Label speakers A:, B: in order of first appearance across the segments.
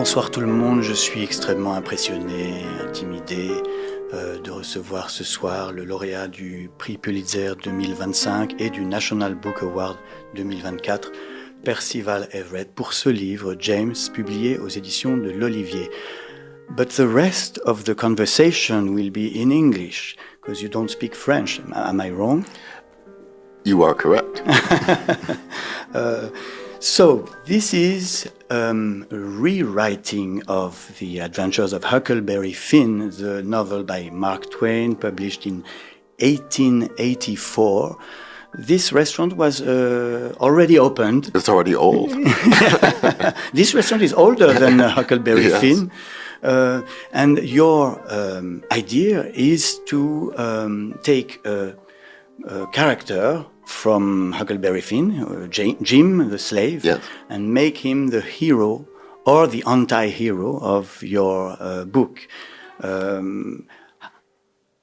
A: Bonsoir tout le monde, je suis extrêmement impressionné, intimidé de recevoir ce soir le lauréat du Prix Pulitzer 2025 et du National Book Award 2024, Percival Everett, pour ce livre, James, publié aux éditions de l'Olivier. But the rest of the conversation will be in English, because you don't speak French. Am I wrong?
B: You are correct.
A: So, this is a rewriting of The Adventures of Huckleberry Finn, the novel by Mark Twain, published in 1884. This restaurant was already opened.
B: It's already old.
A: This restaurant is older than Huckleberry
B: Yes.
A: Finn. And your idea is to take a character from Huckleberry Finn, Jim, the slave,
B: Yes.
A: and make him the hero or the anti-hero of your book.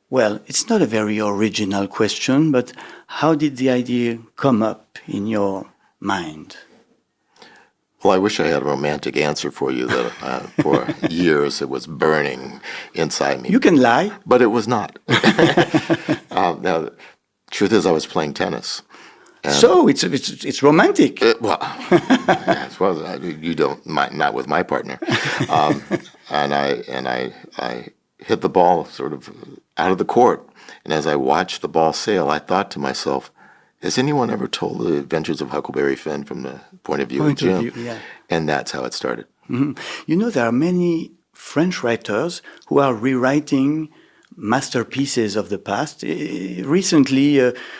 A: Well, it's not a very original question, but how did the idea come up in your mind?
B: Well, I wish I had a romantic answer for you that for years it was burning inside me.
A: You can lie.
B: But it was not. Now, the truth is I was playing tennis. And
A: So it's romantic.
B: Yes, well, you don't, not with my partner. And I hit the ball sort of out of the court. And as I watched the ball sail, I thought to myself, has anyone ever told the adventures of Huckleberry Finn from the point of view of Jim?
A: Yeah.
B: And that's how it started.
A: Mhm. You know, there are many French writers who are rewriting masterpieces of the past. Recently,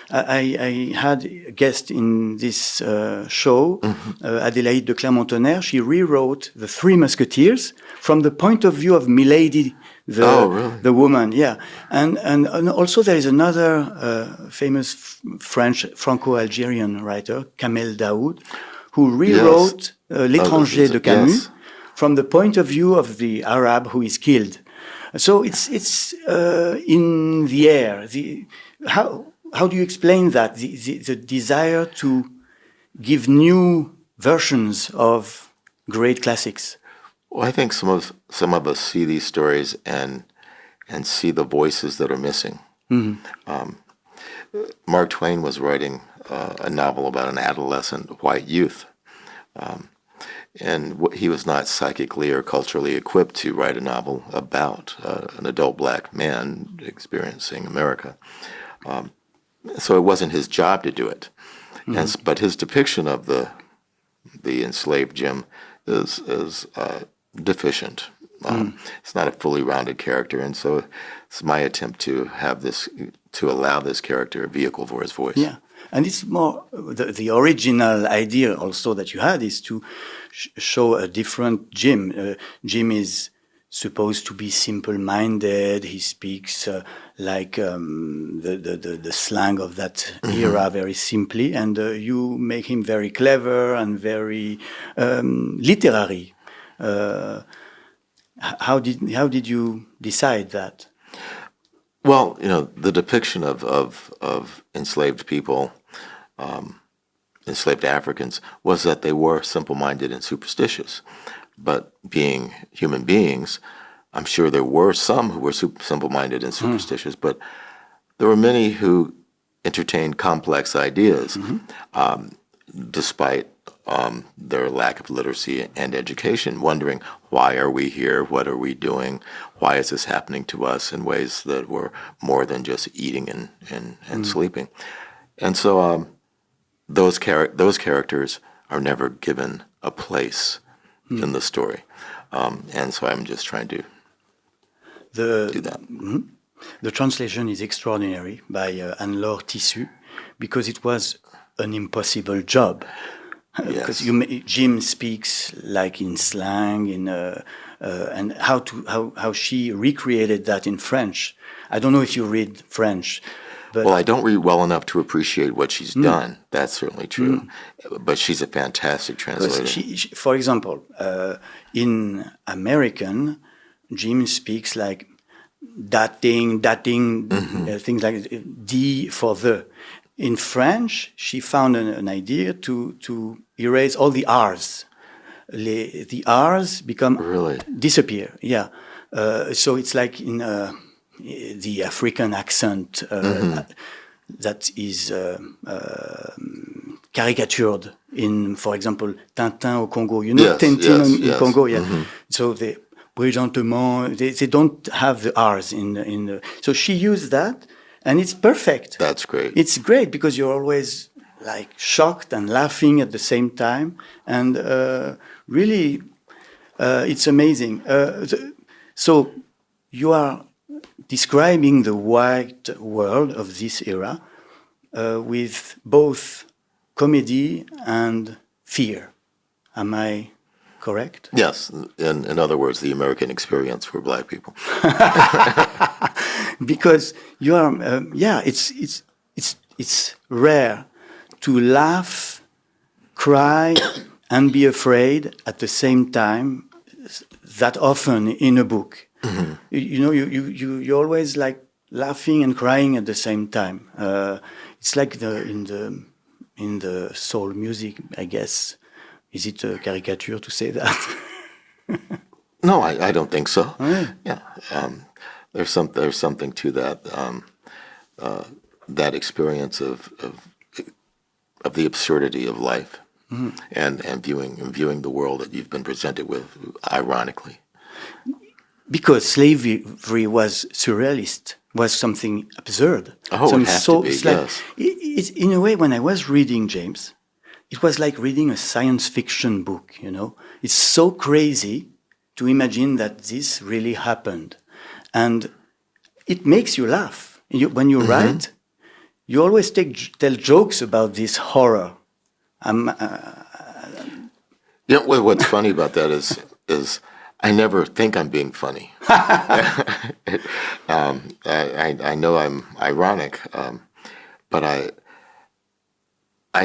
A: I had a guest in this show, Adélaïde de Clermont-Tonnerre. She rewrote The Three Musketeers from the point of view of Milady, the woman. Yeah, and also there is another famous French Franco-Algerian writer, Kamel Daoud, who rewrote L'Étranger de Camus
B: Yes.
A: from the point of view of the Arab who is killed. So it's in the air. How do you explain that? The desire to give new versions of great classics.
B: Well, I think some of us see these stories and see the voices that are missing. Mark Twain was writing a novel about an adolescent white youth. And he was not psychically or culturally equipped to write a novel about an adult black man experiencing America. So it wasn't his job to do it. But his depiction of the enslaved Jim is deficient. It's not a fully rounded character, and so it's my attempt to allow this character a vehicle for his voice.
A: Yeah, and it's more the original idea also that you had is to show a different Jim. Jim is supposed to be simple-minded. He speaks like the slang of that era very simply, and you make him very clever and very literary. How did you decide that?
B: Well, the depiction of enslaved people, enslaved Africans, was that they were simple-minded and superstitious. But being human beings, I'm sure there were some who were simple-minded and superstitious, but there were many who entertained complex ideas, despite their lack of literacy and education, wondering, why are we here? What are we doing? Why is this happening to us in ways that were more than just eating and sleeping? And so those characters are never given a place in the story. And so I'm just trying to do that.
A: The translation is extraordinary by Anne-Laure Tissu, because it was an impossible job. Because Jim speaks like in slang, and how she recreated that in French. I don't know if you read French. But
B: Well, I don't read well enough to appreciate what she's done. That's certainly true. But she's a fantastic translator.
A: she, for example, in American, Jim speaks like dating, things like D for the. In French, she found an idea to erase all the R's. the R's become
B: Really?
A: disappear. Yeah. So it's like in the African accent that is caricatured in, for example, Tintin au Congo. You know,
B: Yes,
A: Tintin
B: yes,
A: in
B: yes.
A: Congo. Yeah. So they brillantement. They don't have the R's in the. So she used that, and it's perfect.
B: That's great.
A: It's great because you're always like shocked and laughing at the same time, and really, it's amazing. So you are describing the white world of this era with both comedy and fear. Am I correct?
B: Yes. In other words, the American experience for Black people.
A: Because you are, it's rare to laugh, cry, and be afraid at the same time that often in a book. Mm-hmm. You know, you're always like laughing and crying at the same time. It's like in the soul music, I guess. Is it a caricature to say that?
B: No, I don't think so.
A: Oh,
B: yeah. There's something to that. That experience of the absurdity of life, and viewing the world that you've been presented with, ironically.
A: Because slavery was surrealist, was something absurd.
B: Oh, it has to be, yes.
A: It's, in a way, when I was reading James, it was like reading a science fiction book, you know? It's so crazy to imagine that this really happened. And it makes you laugh. When you write, you always tell jokes about this horror.
B: Yeah, well, what's funny about that is I never think I'm being funny. I know I'm ironic, but I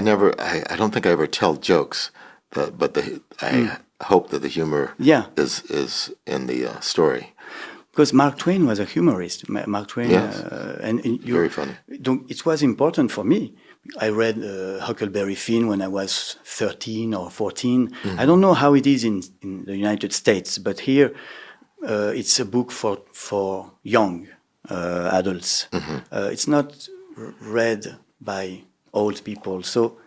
B: don't think I ever tell jokes. I hope that the humor is in the story.
A: Because Mark Twain was a humorist. Mark Twain,
B: yes. Very funny.
A: It was important for me. I read Huckleberry Finn when I was 13 or 14. Mm-hmm. I don't know how it is in the United States, but here it's a book for young adults. Mm-hmm. It's not read by old people. So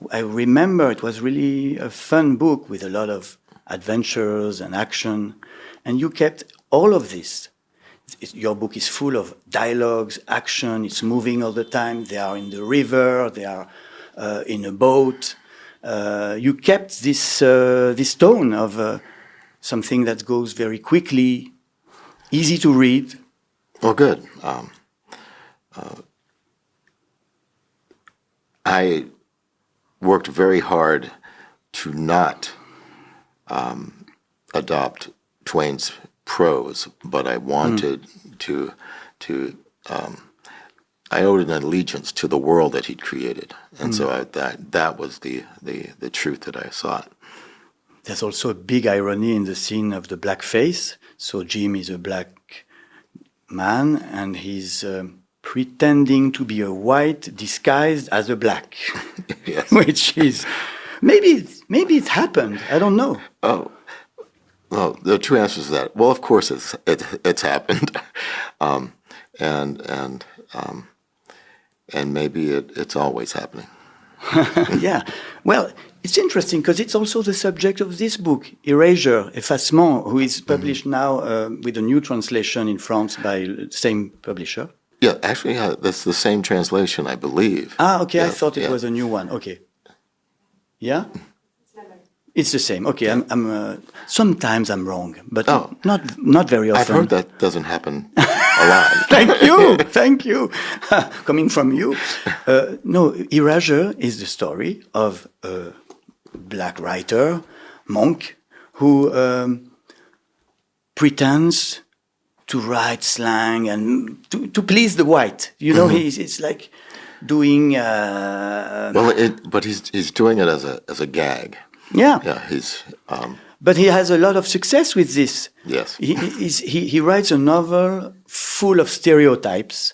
A: I remember it was really a fun book with a lot of adventures and action. And you kept all of this. Your book is full of dialogues, action, it's moving all the time. They are in the river, they are in a boat. You kept this tone of something that goes very quickly, easy to read.
B: Well, good. I worked very hard to not adopt Twain's prose, but I wanted to I owed an allegiance to the world that he'd created, and so that was the truth that I sought.
A: There's also a big irony in the scene of the black face. So Jim is a black man, and he's pretending to be a white disguised as a black,
B: Yes.
A: which is maybe it happened. I don't know.
B: Oh. Well, there are two answers to that. Well, of course, it's happened, and maybe it's always happening.
A: Yeah. Well, it's interesting because it's also the subject of this book, Erasure, Effacement, who is published now with a new translation in France by the same publisher.
B: Yeah, actually, that's the same translation, I believe.
A: Ah, okay.
B: Yeah,
A: I thought it was a new one. Okay. Yeah. It's the same. Okay, I'm sometimes I'm wrong, but not very often.
B: I've heard that doesn't happen a lot.
A: Thank you. Coming from you, no. Erasure is the story of a black writer, monk, who pretends to write slang and to please the white. You know, it's like doing.
B: But he's doing it as a gag.
A: Yeah.
B: Yeah, he's.
A: But he has a lot of success with this.
B: Yes.
A: He writes a novel full of stereotypes,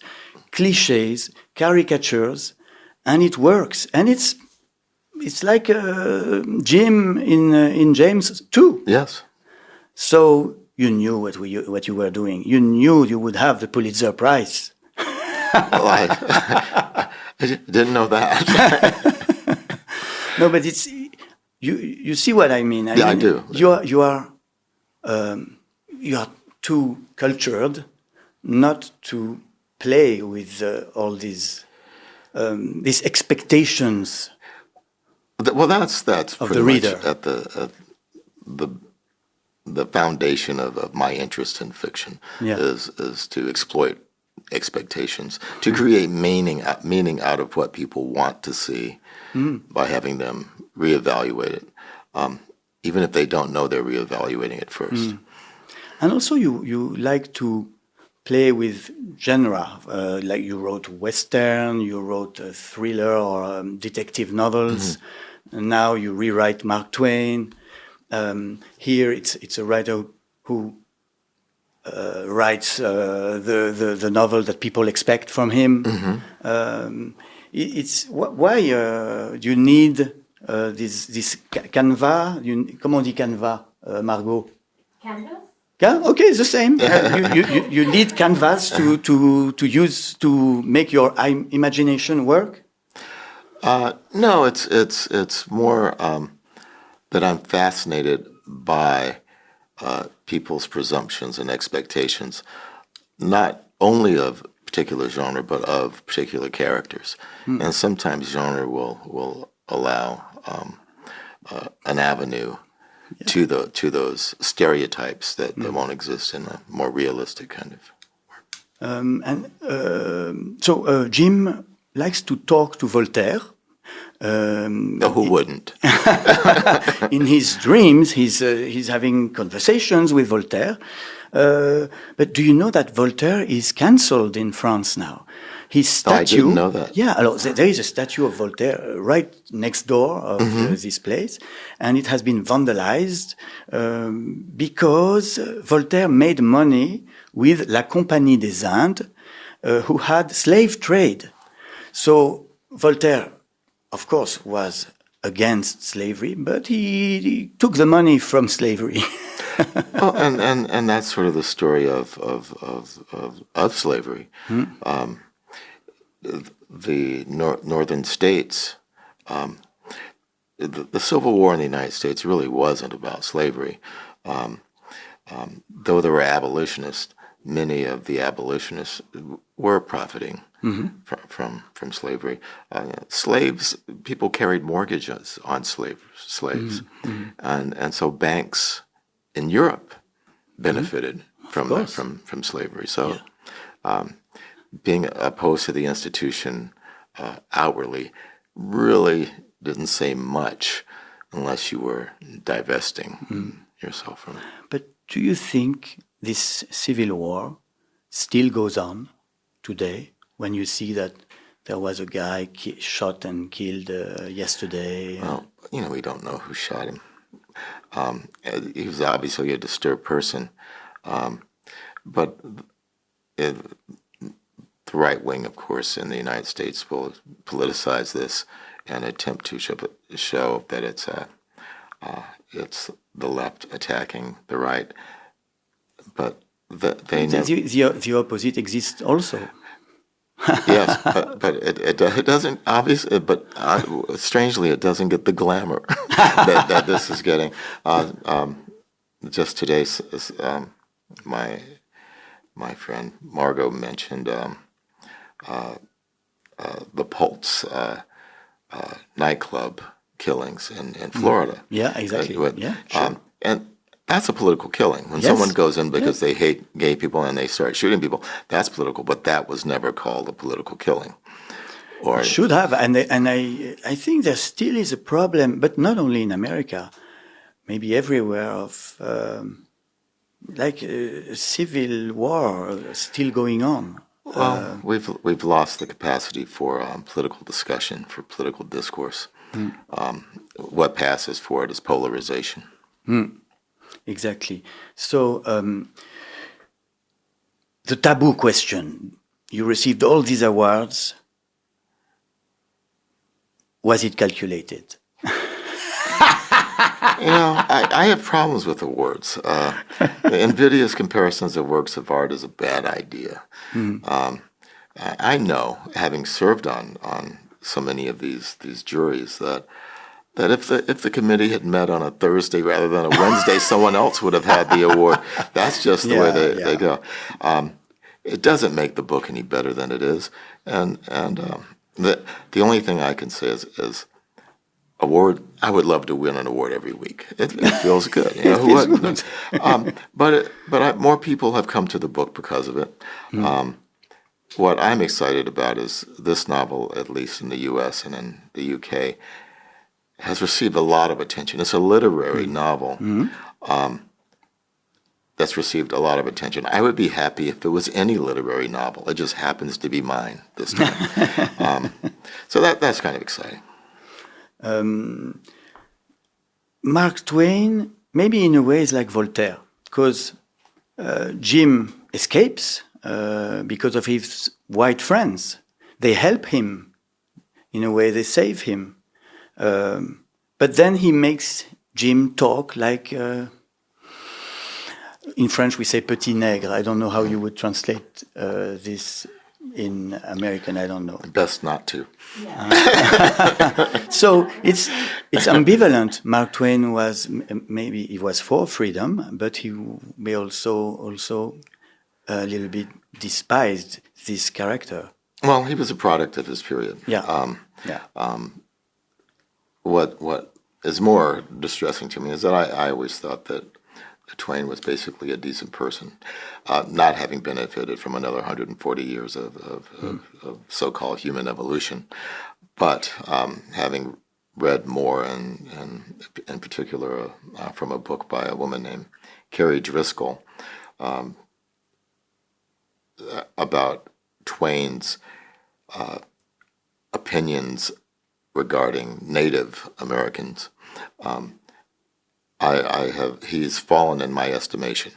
A: cliches, caricatures, and it works. And it's it's like Jim in James too.
B: Yes.
A: So you knew what you were doing. You knew you would have the Pulitzer Prize.
B: Well, I didn't know that.
A: No, but it's you see what I mean.
B: I do.
A: You are too cultured not to play with all these expectations.
B: Well, that's
A: of
B: pretty
A: the reader.
B: much at the foundation of my interest in fiction.
A: Yeah.
B: is to exploit expectations, to create meaning out of what people want to see by having them reevaluate it, even if they don't know they're reevaluating it first.
A: And also, you like to play with genre, like you wrote Western, you wrote a thriller or detective novels, and now you rewrite Mark Twain. Here, it's a writer who writes the novel that people expect from him. Why do you need this canevas? Comment on dit canevas, Margot?
C: Canvas?
A: Yeah, okay, it's the same. You need canvas to use to make your imagination work.
B: No, it's more that I'm fascinated by people's presumptions and expectations, not only of particular genre, but of particular characters. And sometimes genre will allow an avenue to those stereotypes that won't exist in a more realistic kind of work.
A: So Jim likes to talk to Voltaire.
B: Who wouldn't?
A: In his dreams, he's having conversations with Voltaire. But do you know that Voltaire is cancelled in France now? His statue.
B: I didn't know that.
A: Yeah, there is a statue of Voltaire right next door of this place, and it has been vandalized because Voltaire made money with La Compagnie des Indes, who had slave trade. So Voltaire, of course, was against slavery, but he took the money from slavery.
B: Well, and that's sort of the story of slavery. The northern states, the Civil War in the United States really wasn't about slavery. Though there were abolitionists, many of the abolitionists were profiting from slavery. Slaves, people carried mortgages on slaves, and so banks in Europe benefited from slavery. So, being opposed to the institution outwardly really didn't say much unless you were divesting yourself from it.
A: But do you think this civil war still goes on today when you see that there was a guy shot and killed yesterday?
B: Well, we don't know who shot him. He was obviously a disturbed person. But the right wing, of course, in the United States will politicize this and attempt to show that it's the left attacking the right. But
A: the opposite exists also.
B: Yes, but it doesn't obviously. But strangely, it doesn't get the glamour that this is getting. Just today, my friend Margot mentioned the Pulse nightclub killings in Florida.
A: Yeah, exactly. Sure.
B: And that's a political killing. When someone goes in because they hate gay people and they start shooting people, that's political. But that was never called a political killing. Or
A: should have, and I think there still is a problem, but not only in America, maybe everywhere, of civil war still going on.
B: Well, we've lost the capacity for political discussion, for political discourse. What passes for it is polarization.
A: Exactly. So the taboo question: you received all these awards. Was it calculated?
B: I have problems with awards. Invidious comparisons of works of art is a bad idea. I know, having served on so many of these juries, that if the committee had met on a Thursday rather than a Wednesday, someone else would have had the award. That's just the way they go. It doesn't make the book any better than it is, and the only thing I can say is award. I would love to win an award every week. It feels good. Who wouldn't? But more people have come to the book because of it. What I'm excited about is this novel, at least in the U.S. and in the U.K., has received a lot of attention. It's a literary novel that's received a lot of attention. I would be happy if it was any literary novel. It just happens to be mine this time. So that's kind of exciting.
A: Mark Twain, maybe in a way, is like Voltaire, because Jim escapes because of his white friends. They help him. In a way, they save him. But then he makes Jim talk like, in French we say petit nègre. I don't know how you would translate this in American, I don't know.
B: Best not to.
A: So it's ambivalent. Mark Twain was, maybe he was for freedom, but he may also a little bit despised this character.
B: Well, he was a product of his period. What is more distressing to me is that I always thought that Twain was basically a decent person, not having benefited from another 140 years of so-called human evolution, but having read more, and in particular from a book by a woman named Carrie Driscoll about Twain's opinions regarding Native Americans. He's fallen in my estimation.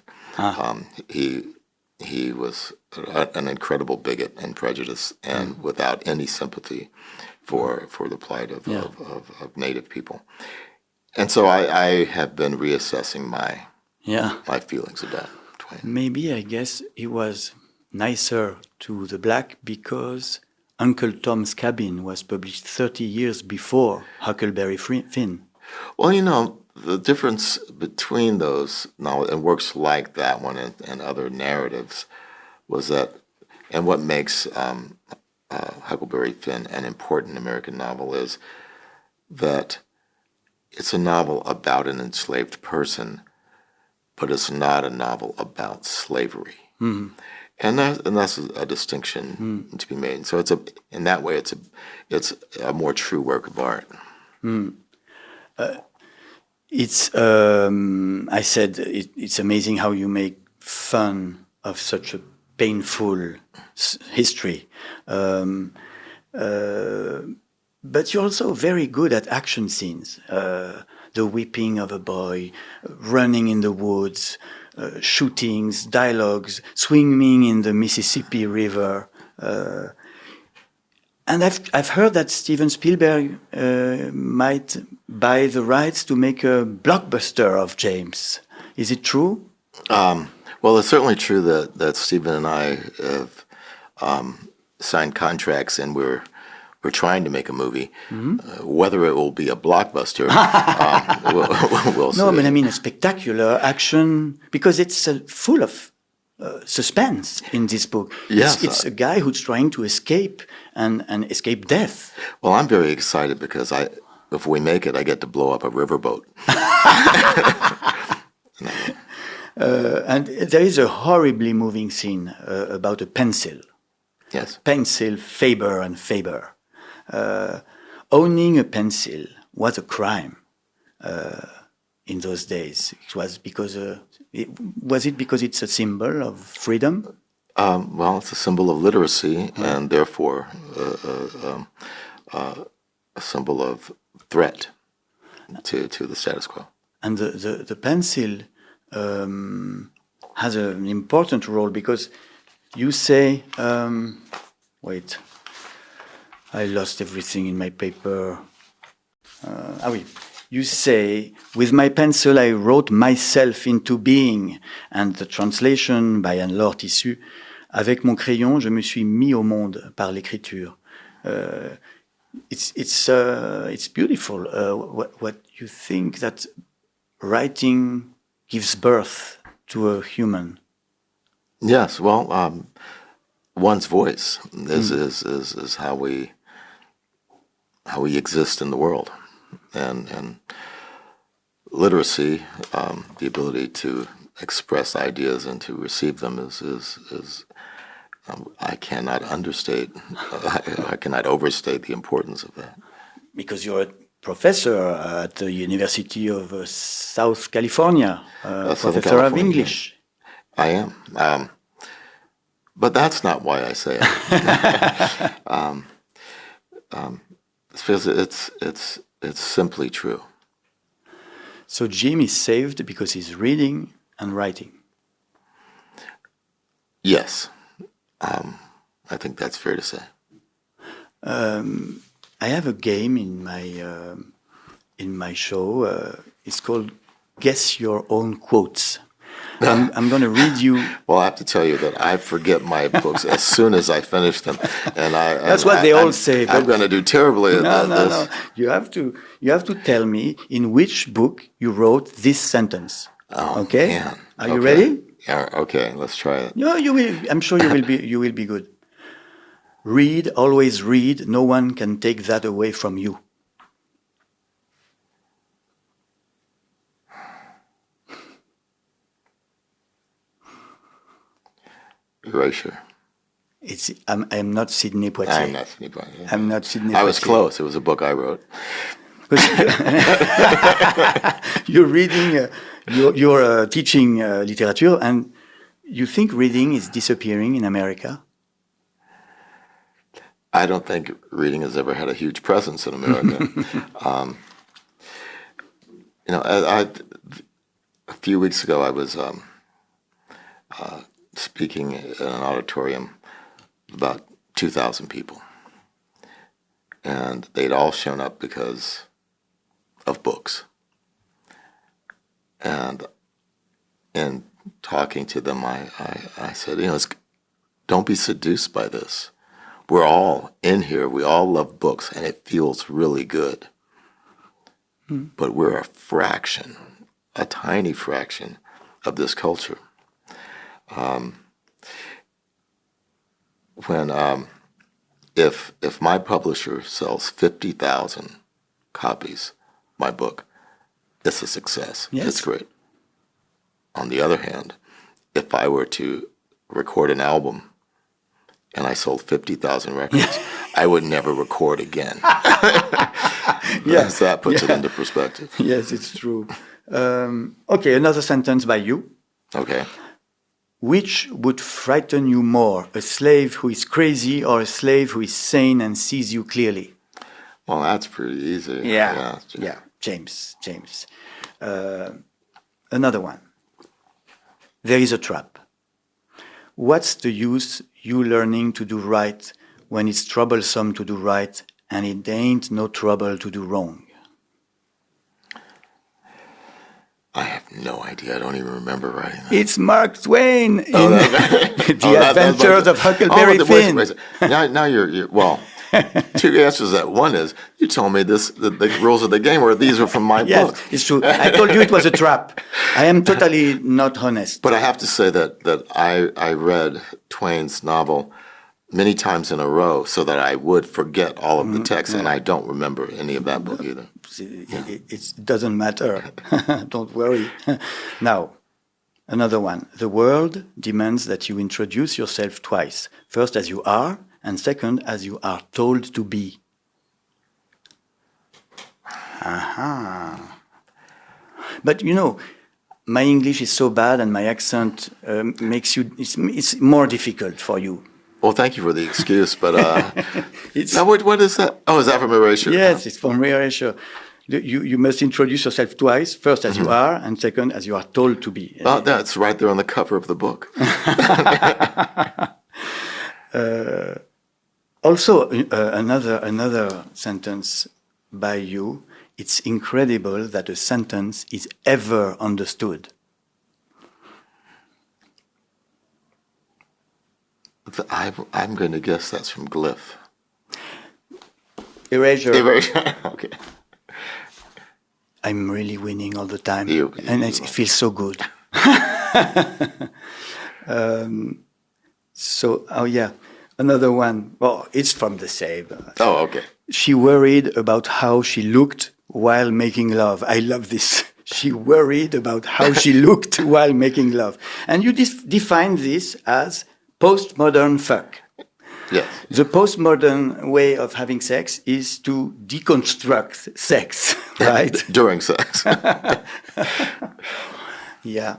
B: He was an incredible bigot and prejudice, and without any sympathy for the plight of Native people. And so I have been reassessing my feelings about Twain.
A: Maybe, I guess, he was nicer to the black because Uncle Tom's Cabin was published 30 years before Huckleberry Finn.
B: Well, the difference between those novels and works like that one and other narratives was that, and what makes Huckleberry Finn an important American novel is that it's a novel about an enslaved person, but it's not a novel about slavery. Mm-hmm. And that's a distinction to be made. So in that way, it's a more true work of art.
A: I said it's amazing how you make fun of such a painful history. But you're also very good at action scenes. The whipping of a boy, running in the woods, shootings, dialogues, swimming in the Mississippi River. And I've heard that Steven Spielberg might buy the rights to make a blockbuster of James. Is it true?
B: Well, it's certainly true that Steven and I have signed contracts, and we're trying to make a movie. Whether it will be a blockbuster, we'll see.
A: No, but I mean a spectacular action, because it's full of suspense in this book.
B: Yes,
A: it's a guy who's trying to escape and escape death.
B: Well, I'm very excited because if we make it, I get to blow up a riverboat.
A: And there is a horribly moving scene about a pencil.
B: Yes.
A: Pencil, Faber and Faber. Owning a pencil was a crime in those days. It was because because it's a symbol of freedom?
B: Well, it's a symbol of literacy, and therefore a symbol of threat to the status quo.
A: And the pencil has an important role, because you say, wait, I lost everything in my paper. Oui. You say, with my pencil I wrote myself into being. And the translation by Anne-Laure Tissu, avec mon crayon, je me suis mis au monde par l'écriture. It's beautiful. What you think that writing gives birth to a human.
B: Yes, well, one's voice is how we exist in the world, and literacy, the ability to express ideas and to receive them is I cannot understate, I cannot overstate the importance of that.
A: Because you're a professor at the University of South California, professor of English.
B: I am. But that's not why I say it. It's because it's simply true.
A: So Jim is saved because he's reading and writing.
B: Yes. I think that's fair to say.
A: I have a game in my show. It's called Guess Your Own Quotes. I'm going to read you.
B: Well, I have to tell you that I forget my books as soon as I finish them, and
A: that's what they all say.
B: I'm going to do terribly at this.
A: No. You have to tell me in which book you wrote this sentence.
B: Oh,
A: okay?
B: Man.
A: Are you ready?
B: Yeah. Okay. Let's try it.
A: No, you will. I'm sure you will be. You will be good. Read, always read. No one can take that away from you.
B: Erasure.
A: I'm not Sidney Poitier.
B: I'm not Sidney Poitier.
A: I'm not Sidney Poitier.
B: I was close. It was a book I wrote.
A: You're reading, you're teaching literature, and you think reading is disappearing in America?
B: I don't think reading has ever had a huge presence in America. A few weeks ago, I was speaking in an auditorium, about 2,000 people, and they'd all shown up because of books. And in talking to them, I said, don't be seduced by this. We're all in here. We all love books, and it feels really good. But we're a fraction, a tiny fraction of this culture. If my publisher sells 50,000 copies, my book, it's a success.
A: Yes.
B: It's great. On the other hand, if I were to record an album and I sold 50,000 records, I would never record again. Yes, that puts it into perspective.
A: Yes, it's true. Okay, another sentence by you.
B: Okay.
A: Which would frighten you more, a slave who is crazy or a slave who is sane and sees you clearly?
B: Well, that's pretty easy.
A: Yeah. James. Another one. There is a trap. What's the use you learning to do right when it's troublesome to do right and it ain't no trouble to do wrong?
B: I have no idea. I don't even remember writing that.
A: It's Mark Twain in The Adventures of Huckleberry Finn.
B: Wait. Now you're well. Two answers to that. One is you told me the rules of the game were these are from my book.
A: Yes, it's true. I told you it was a trap. I am totally not honest.
B: But I have to say that I read Twain's novel many times in a row so that I would forget all of the text, and I don't remember any of that book either.
A: It doesn't matter. Don't worry. Now, another one. The world demands that you introduce yourself twice. First as you are, and second as you are told to be. Aha. But my English is so bad and my accent makes it's more difficult for you.
B: Well, thank you for the excuse, but now what is that? Oh, is that from Erasure?
A: Yes, it's from Erasure. You must introduce yourself twice, first as you are, and second as you are told to be.
B: Oh, that's right there on the cover of the book.
A: Also, another sentence by you It's incredible that a sentence is ever understood.
B: I'm going to guess that's from Glyph.
A: Erasure.
B: Okay.
A: I'm really winning all the time, it feels so good. Another one. Well, it's from the same.
B: Oh, okay.
A: She worried about how she looked while making love. I love this. She worried about how she looked while making love. And you define this as postmodern fuck.
B: Yes.
A: The postmodern way of having sex is to deconstruct sex, right?
B: During sex.
A: Yeah.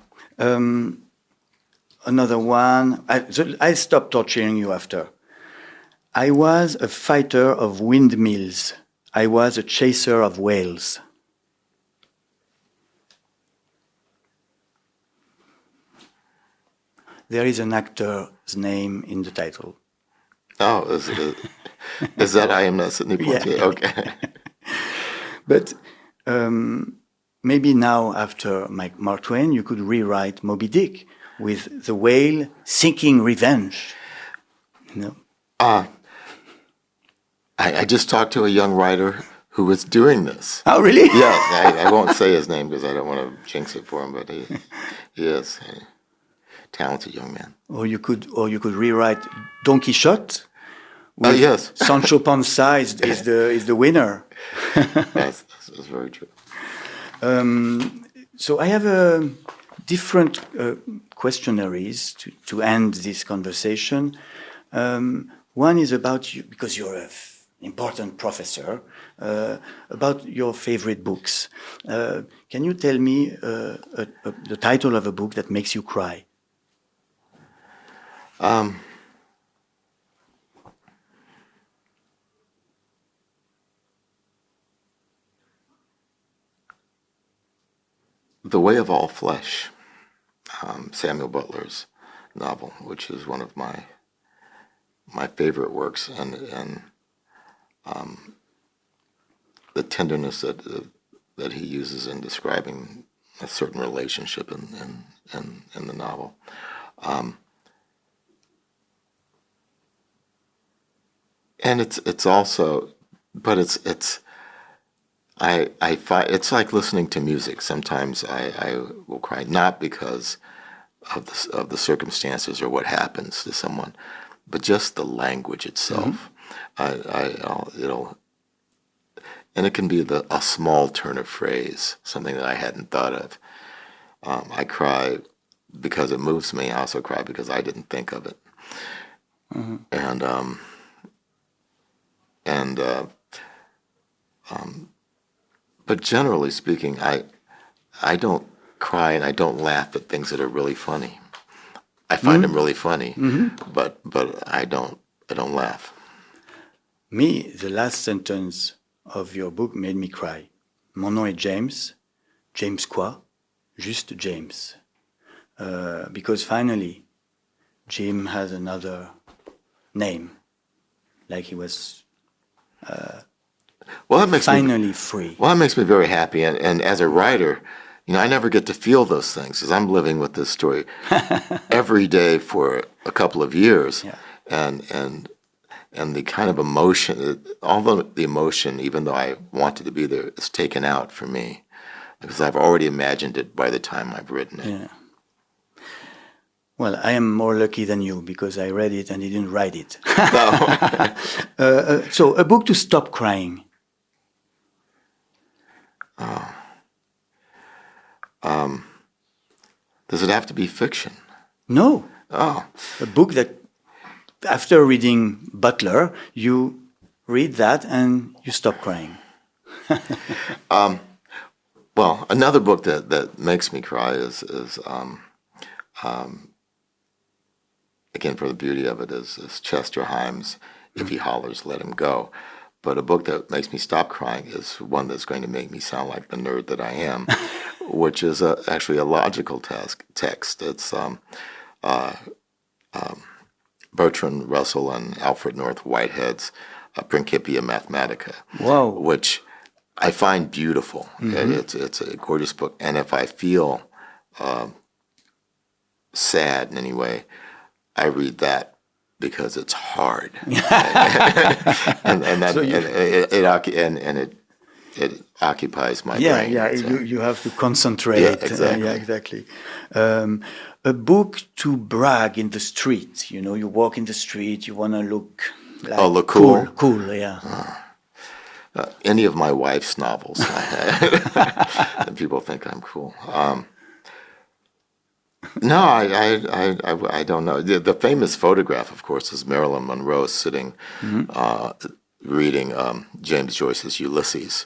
A: Another one. I stopped torturing you after. I was a fighter of windmills. I was a chaser of whales. There is an actor's name in the title.
B: Oh, is that I Am Not Sidney Poitier?
A: Yeah.
B: Okay.
A: But maybe now, after Mark Twain, you could rewrite Moby Dick with the whale seeking revenge. No.
B: I just talked to a young writer who was doing this.
A: Oh, really?
B: Yes, I won't say his name because I don't want to jinx it for him, but he is a talented young man.
A: Or you could rewrite Don Quixote.
B: Yes.
A: Sancho Panza is the winner.
B: That's very true.
A: So I have different questionnaires to end this conversation. One is about you, because you're an important professor, about your favorite books. Can you tell me the title of a book that makes you cry?
B: The Way of All Flesh, Samuel Butler's novel, which is one of my favorite works, and the tenderness that he uses in describing a certain relationship in the novel. And it's also, but I find it's like listening to music. Sometimes I will cry, not because of the circumstances or what happens to someone, but just the language itself. Mm-hmm. And it can be a small turn of phrase, something that I hadn't thought of. I cry because it moves me. I also cry because I didn't think of it. Mm-hmm. But generally speaking, I don't cry and I don't laugh at things that are really funny. I find them really funny, but I don't laugh.
A: Me, the last sentence of your book made me cry. Mon nom est James. James quoi? Juste James. Because finally, Jim has another name, like he was finally free.
B: Well, that makes me very happy. And as a writer, I never get to feel those things because I'm living with this story every day for a couple of years.
A: Yeah.
B: And the kind of emotion, although the emotion, even though I wanted to be there, is taken out for me because I've already imagined it by the time I've written it.
A: Yeah. Well, I am more lucky than you because I read it and didn't write it.
B: No.
A: So, a book to stop crying.
B: Does it have to be fiction?
A: No.
B: Oh.
A: A book that, after reading Butler, you read that and you stop crying.
B: Well, another book that makes me cry is again, for the beauty of it, is Chester Himes' If He Hollers, Let Him Go. But a book that makes me stop crying is one that's going to make me sound like the nerd that I am, which is actually a logical text. It's Bertrand Russell and Alfred North Whitehead's Principia Mathematica.
A: Wow.
B: Which I find beautiful. It's a gorgeous book, and if I feel sad in any way, I read that because it's hard, and that,
A: So
B: it occupies my
A: yeah,
B: brain.
A: yeah,
B: So,
A: you have to concentrate.
B: Yeah, exactly.
A: Yeah, exactly. A book to brag in the street. You know, you walk in the street, you want to look like
B: look cool.
A: Cool, yeah.
B: Any of my wife's novels, and people think I'm cool. No, I don't know. The famous photograph, of course, is Marilyn Monroe sitting, reading James Joyce's Ulysses.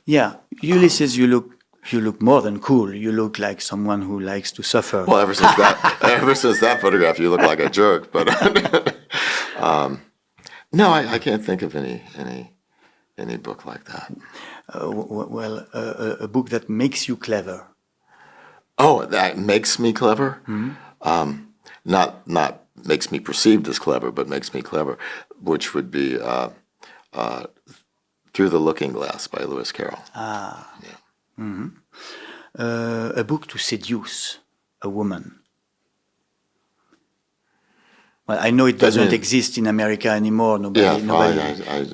A: Yeah, Ulysses, you look more than cool. You look like someone who likes to suffer.
B: Well, ever since that photograph, you look like a jerk. But no, I can't think of any book like that.
A: A book that makes you clever.
B: Oh, that makes me clever. Not makes me perceived as clever, but makes me clever, which would be Through the Looking Glass by Lewis Carroll.
A: Yeah. A book to seduce a woman. Well, I know it doesn't exist in America anymore. Nobody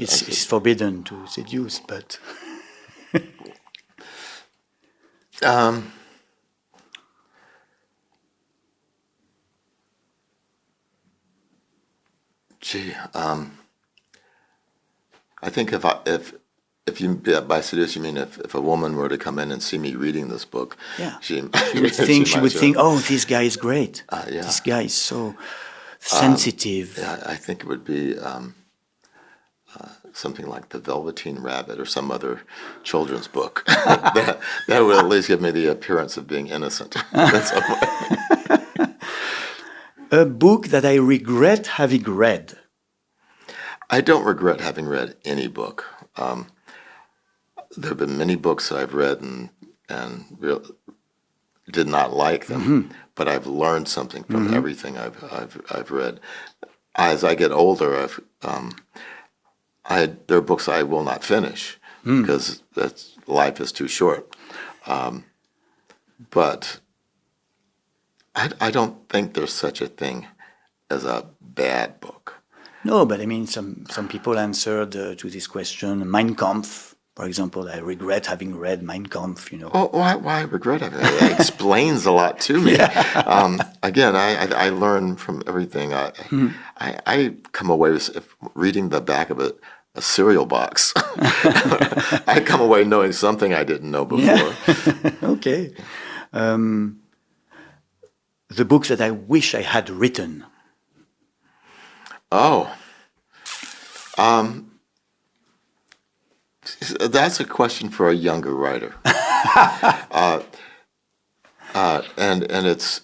A: it's forbidden to seduce, but
B: I think if you by seduce you mean if a woman were to come in and see me reading this book,
A: she would think, oh, this guy is great.
B: Yeah.
A: This guy is so sensitive.
B: I think it would be something like The Velveteen Rabbit or some other children's book that would at least give me the appearance of being innocent.
A: A book that I regret having read.
B: I don't regret having read any book. There have been many books that I've read and did not like them, but I've learned something from everything I've read. As I get older, there are books I will not finish because life is too short. But I don't think there's such a thing as a bad book.
A: No, but I mean, some people answered to this question. Mein Kampf, for example, I regret having read Mein Kampf. You know.
B: Oh, why regret it? It explains a lot to me. Again, I learn from everything. I come away with reading the back of a cereal box. I come away knowing something I didn't know before.
A: Okay. The books that I wish I had written.
B: Oh. That's a question for a younger writer. And it's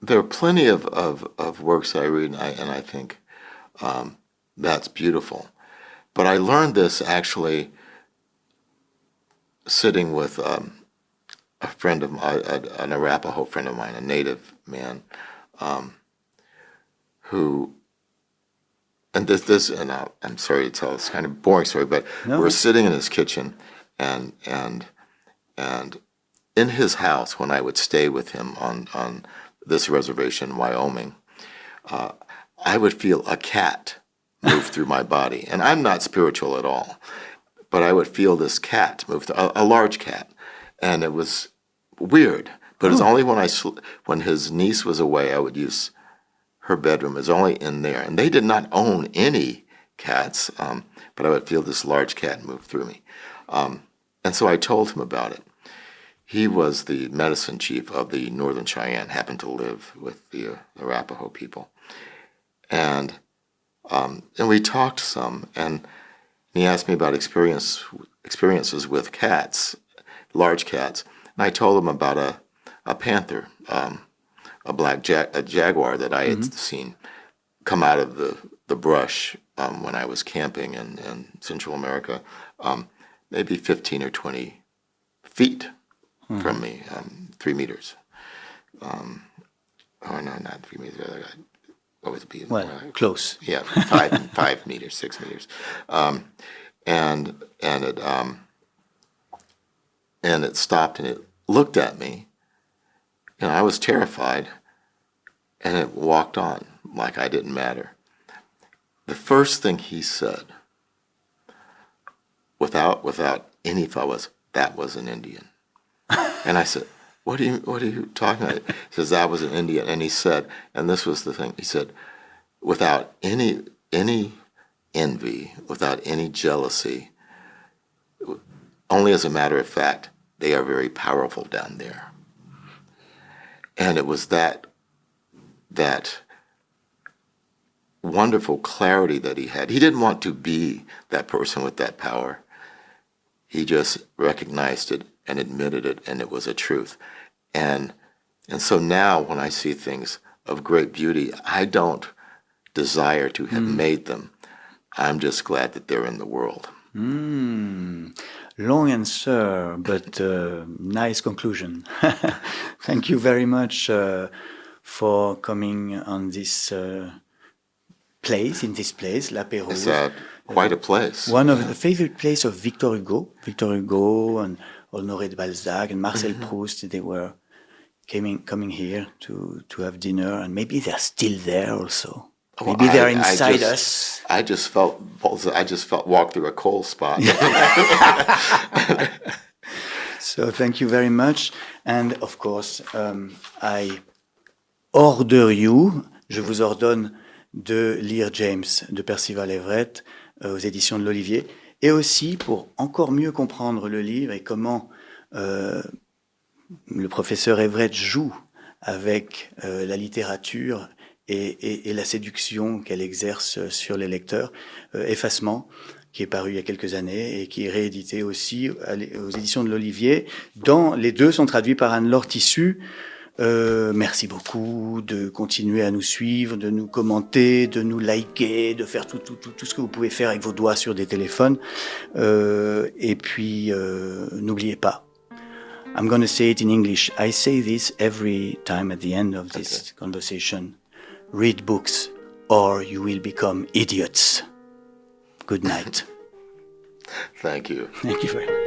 B: there are plenty of works I read and I think that's beautiful. But I learned this actually sitting with a friend of mine, an Arapaho friend of mine, a native man, who, and I'm sorry to tell this kind of boring story, but we're sitting in his kitchen, and in his house when I would stay with him on this reservation in Wyoming, I would feel a cat move through my body, and I'm not spiritual at all, but I would feel this cat move through, a large cat, and it was weird. But it's only when his niece was away, I would use her bedroom. It's only in there, and they did not own any cats, but I would feel this large cat move through me, and so I told him about it. He was the medicine chief of the Northern Cheyenne, happened to live with the Arapaho people, and we talked some, and he asked me about experiences with cats, large cats, and I told him about a panther, a black jaguar that I had seen come out of the brush when I was camping in Central America, maybe 15 or 20 feet from me, 3 meters. Oh no, not 3 meters. What would it be?
A: Well, close.
B: Yeah, 5 meters, 6 meters. and it stopped and it looked at me, and I was terrified, and it walked on like I didn't matter. The first thing he said, without any thought, was, "That was an Indian." And I said, what are you talking about? He says, "That was an Indian." And he said, and this was the thing, he said, without any envy, without any jealousy, only as a matter of fact, they are very powerful down there. And it was that wonderful clarity that he had. He didn't want to be that person with that power. He just recognized it and admitted it, and it was a truth. And so now when I see things of great beauty, I don't desire to have made them. I'm just glad that they're in the world.
A: Long answer, but nice conclusion. Thank you very much for coming on this place, La Pérouse.
B: It's quite a place.
A: One of the favorite places of Victor Hugo and Honoré de Balzac and Marcel Proust. They were coming here to have dinner, and maybe they're still there also. Maybe they're inside us.
B: I just felt walk through a coal spot.
A: So thank you very much. And of course, I order you, je vous ordonne de lire James de Percival Everett aux éditions de l'Olivier. Et aussi, pour encore mieux comprendre le livre et comment le professeur Everett joue avec la littérature et la séduction qu'elle exerce sur les lecteurs, Effacement, qui est paru il y a quelques années et qui est réédité aussi aux éditions de l'Olivier. Les deux sont traduits par Anne-Laure Tissu. Merci beaucoup de continuer à nous suivre, de nous commenter, de nous liker, de faire tout ce que vous pouvez faire avec vos doigts sur des téléphones. Et puis, n'oubliez pas, I'm going to say it in English. I say this every time at the end of this conversation. Read books or you will become idiots. Good night.
B: Thank you.
A: Thank you very much.